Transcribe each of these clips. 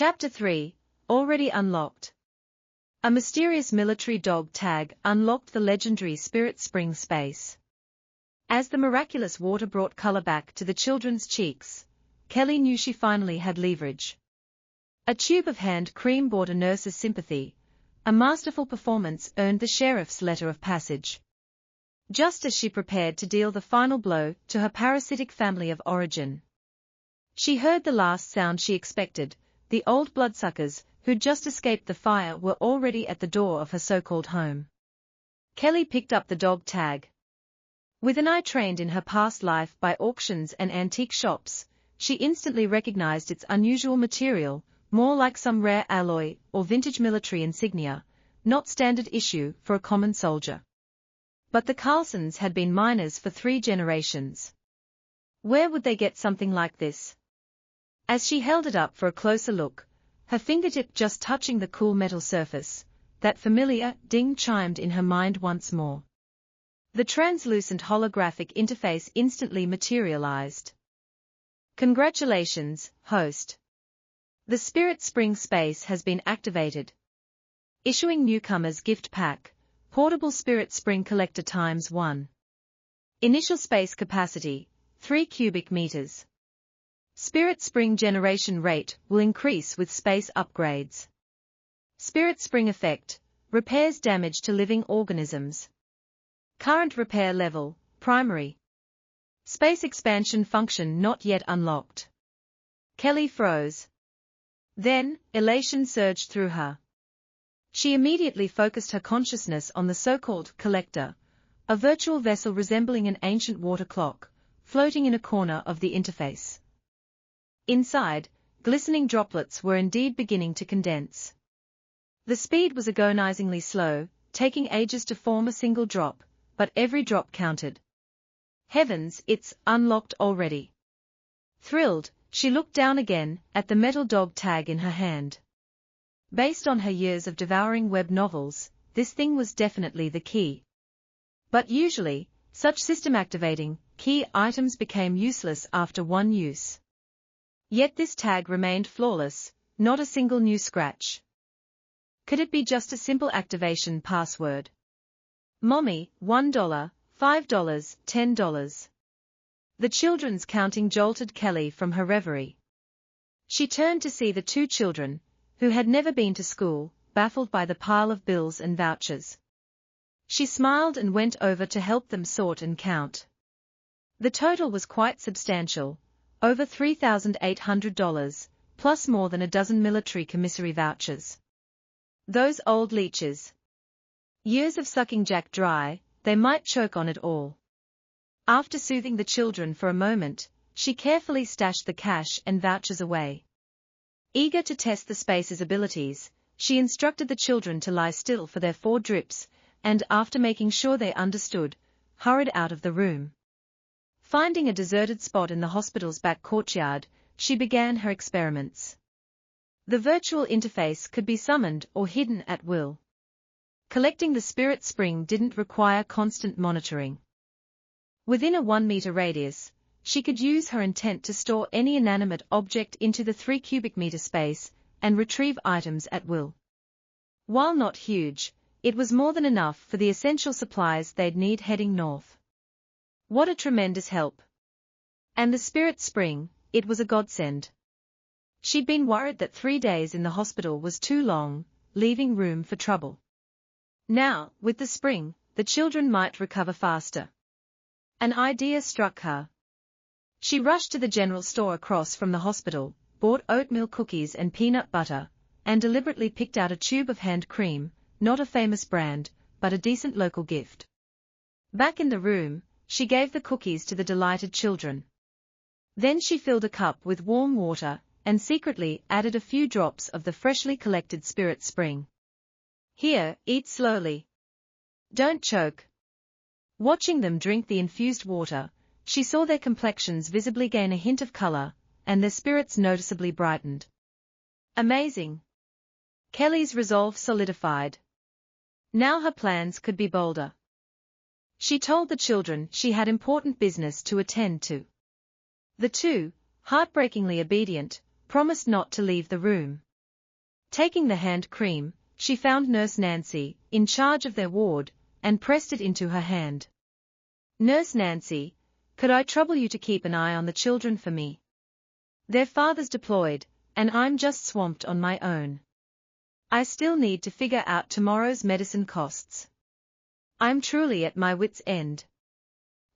Chapter 3, Already Unlocked. A mysterious military dog tag unlocked the legendary Spirit Spring space. As the miraculous water brought color back to the children's cheeks, Kelly knew she finally had leverage. A tube of hand cream bought a nurse's sympathy. A masterful performance earned the sheriff's letter of passage. Just as she prepared to deal the final blow to her parasitic family of origin, she heard the last sound she expected. The old bloodsuckers, who'd just escaped the fire, were already at the door of her so-called home. Kelly picked up the dog tag. With an eye trained in her past life by auctions and antique shops, she instantly recognized its unusual material, more like some rare alloy or vintage military insignia, not standard issue for a common soldier. But the Carlsons had been miners for 3 generations. Where would they get something like this? As she held it up for a closer look, her fingertip just touching the cool metal surface, that familiar ding chimed in her mind once more. The translucent holographic interface instantly materialized. Congratulations, host. The Spirit Spring space has been activated. Issuing newcomers gift pack, portable Spirit Spring collector ×1. Initial space capacity, 3 cubic meters. Spirit Spring generation rate will increase with space upgrades. Spirit Spring effect, repairs damage to living organisms. Current repair level, primary. Space expansion function not yet unlocked. Kelly froze. Then, elation surged through her. She immediately focused her consciousness on the so-called collector, a virtual vessel resembling an ancient water clock, floating in a corner of the interface. Inside, glistening droplets were indeed beginning to condense. The speed was agonizingly slow, taking ages to form a single drop, but every drop counted. Heavens, it's unlocked already. Thrilled, she looked down again at the metal dog tag in her hand. Based on her years of devouring web novels, this thing was definitely the key. But usually, such system-activating, key items became useless after one use. Yet this tag remained flawless, not a single new scratch. Could it be just a simple activation password? Mommy, $1, $5, $10. The children's counting jolted Kelly from her reverie. She turned to see the 2 children, who had never been to school, baffled by the pile of bills and vouchers. She smiled and went over to help them sort and count. The total was quite substantial. Over $3,800, plus more than a dozen military commissary vouchers. Those old leeches. Years of sucking Jack dry, they might choke on it all. After soothing the children for a moment, she carefully stashed the cash and vouchers away. Eager to test the space's abilities, she instructed the children to lie still for their 4 drips, and after making sure they understood, hurried out of the room. Finding a deserted spot in the hospital's back courtyard, she began her experiments. The virtual interface could be summoned or hidden at will. Collecting the Spirit Spring didn't require constant monitoring. Within a 1-meter radius, she could use her intent to store any inanimate object into the 3 cubic meter space and retrieve items at will. While not huge, it was more than enough for the essential supplies they'd need heading north. What a tremendous help. And the Spirit Spring, it was a godsend. She'd been worried that 3 days in the hospital was too long, leaving room for trouble. Now, with the spring, the children might recover faster. An idea struck her. She rushed to the general store across from the hospital, bought oatmeal cookies and peanut butter, and deliberately picked out a tube of hand cream, not a famous brand, but a decent local gift. Back in the room, she gave the cookies to the delighted children. Then she filled a cup with warm water, and secretly added a few drops of the freshly collected Spirit Spring. Here, eat slowly. Don't choke. Watching them drink the infused water, she saw their complexions visibly gain a hint of color, and their spirits noticeably brightened. Amazing. Kelly's resolve solidified. Now her plans could be bolder. She told the children she had important business to attend to. The 2, heartbreakingly obedient, promised not to leave the room. Taking the hand cream, she found Nurse Nancy, in charge of their ward, and pressed it into her hand. "Nurse Nancy, could I trouble you to keep an eye on the children for me? Their father's deployed, and I'm just swamped on my own. I still need to figure out tomorrow's medicine costs. I'm truly at my wit's end."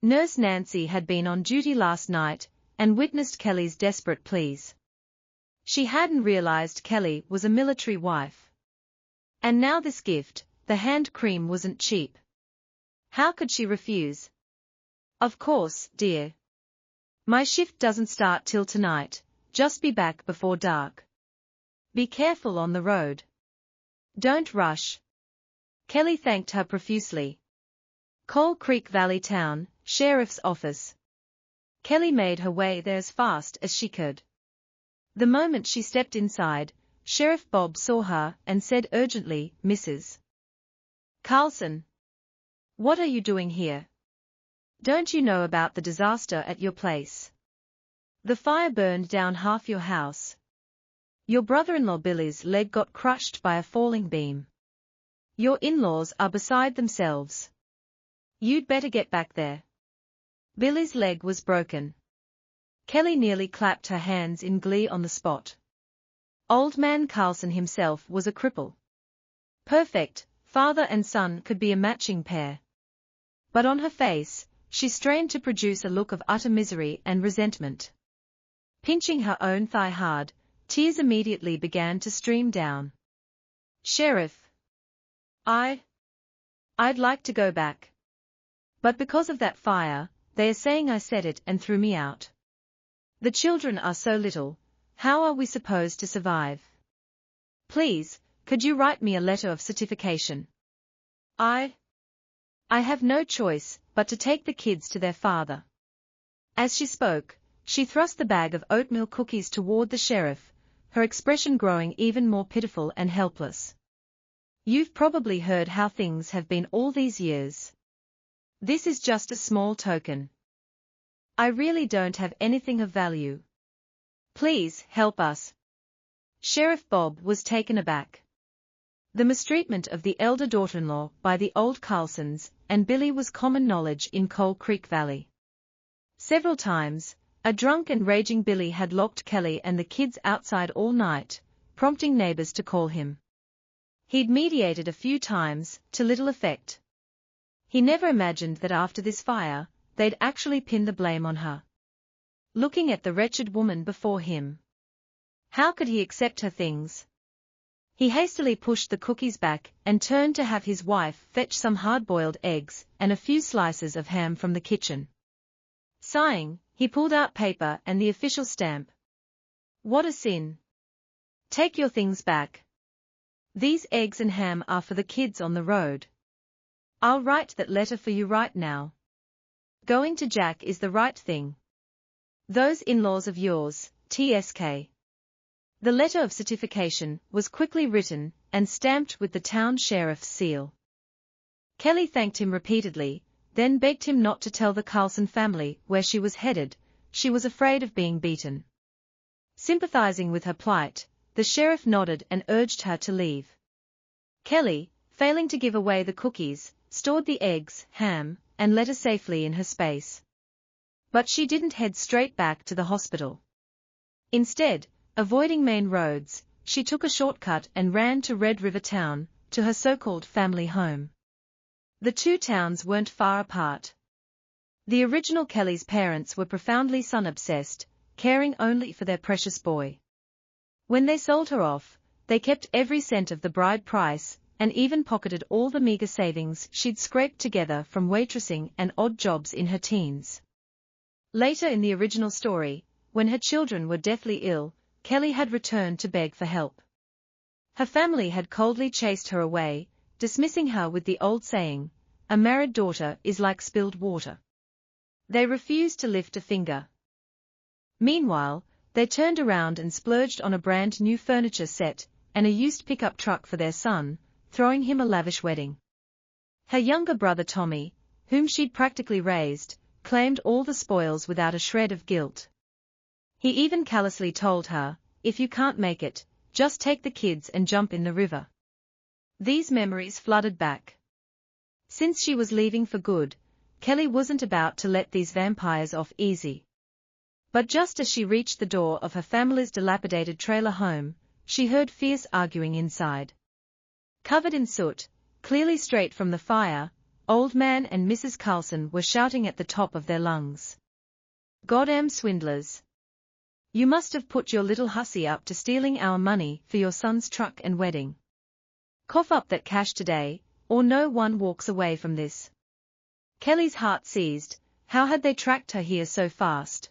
Nurse Nancy had been on duty last night, and witnessed Kelly's desperate pleas. She hadn't realized Kelly was a military wife. And now this gift, the hand cream, wasn't cheap. How could she refuse? "Of course, dear. My shift doesn't start till tonight, just be back before dark. Be careful on the road. Don't rush." Kelly thanked her profusely. Coal Creek Valley Town, Sheriff's Office. Kelly made her way there as fast as she could. The moment she stepped inside, Sheriff Bob saw her and said urgently, "Mrs. Carlson, what are you doing here? Don't you know about the disaster at your place? The fire burned down half your house. Your brother-in-law Billy's leg got crushed by a falling beam. Your in-laws are beside themselves. You'd better get back there. Billy's leg was broken." Kelly nearly clapped her hands in glee on the spot. Old man Carlson himself was a cripple. Perfect, father and son could be a matching pair. But on her face, she strained to produce a look of utter misery and resentment. Pinching her own thigh hard, tears immediately began to stream down. "Sheriff, I'd like to go back. But because of that fire, they are saying I set it and threw me out. The children are so little, how are we supposed to survive? Please, could you write me a letter of certification? I have no choice but to take the kids to their father." As she spoke, she thrust the bag of oatmeal cookies toward the sheriff, her expression growing even more pitiful and helpless. "You've probably heard how things have been all these years. This is just a small token. I really don't have anything of value. Please help us." Sheriff Bob was taken aback. The mistreatment of the elder daughter-in-law by the old Carlsons and Billy was common knowledge in Coal Creek Valley. Several times, a drunk and raging Billy had locked Kelly and the kids outside all night, prompting neighbors to call him. He'd mediated a few times, to little effect. He never imagined that after this fire, they'd actually pin the blame on her. Looking at the wretched woman before him, how could he accept her things? He hastily pushed the cookies back and turned to have his wife fetch some hard-boiled eggs and a few slices of ham from the kitchen. Sighing, he pulled out paper and the official stamp. "What a sin. Take your things back. These eggs and ham are for the kids on the road. I'll write that letter for you right now. Going to Jack is the right thing. Those in-laws of yours, TSK." The letter of certification was quickly written and stamped with the town sheriff's seal. Kelly thanked him repeatedly, then begged him not to tell the Carlson family where she was headed. She was afraid of being beaten. Sympathizing with her plight, the sheriff nodded and urged her to leave. Kelly, failing to give away the cookies, stored the eggs, ham, and letter safely in her space. But she didn't head straight back to the hospital. Instead, avoiding main roads, she took a shortcut and ran to Red River Town, to her so-called family home. The two towns weren't far apart. The original Kelly's parents were profoundly son-obsessed, caring only for their precious boy. When they sold her off, they kept every cent of the bride price, and even pocketed all the meager savings she'd scraped together from waitressing and odd jobs in her teens. Later in the original story, when her children were deathly ill, Kelly had returned to beg for help. Her family had coldly chased her away, dismissing her with the old saying, "A married daughter is like spilled water." They refused to lift a finger. Meanwhile, they turned around and splurged on a brand new furniture set and a used pickup truck for their son, throwing him a lavish wedding. Her younger brother Tommy, whom she'd practically raised, claimed all the spoils without a shred of guilt. He even callously told her, "If you can't make it, Just take the kids and jump in the river. These memories flooded back. Since she was leaving for good, Kelly wasn't about to let these vampires off easy. But just as she reached the door of her family's dilapidated trailer home, she heard fierce arguing inside. Covered in soot, clearly straight from the fire, Old Man and Mrs. Carlson were shouting at the top of their lungs. "Goddamn swindlers! You must have put your little hussy up to stealing our money for your son's truck and wedding. Cough up that cash today, or no one walks away from this." Kelly's heart seized. How had they tracked her here so fast?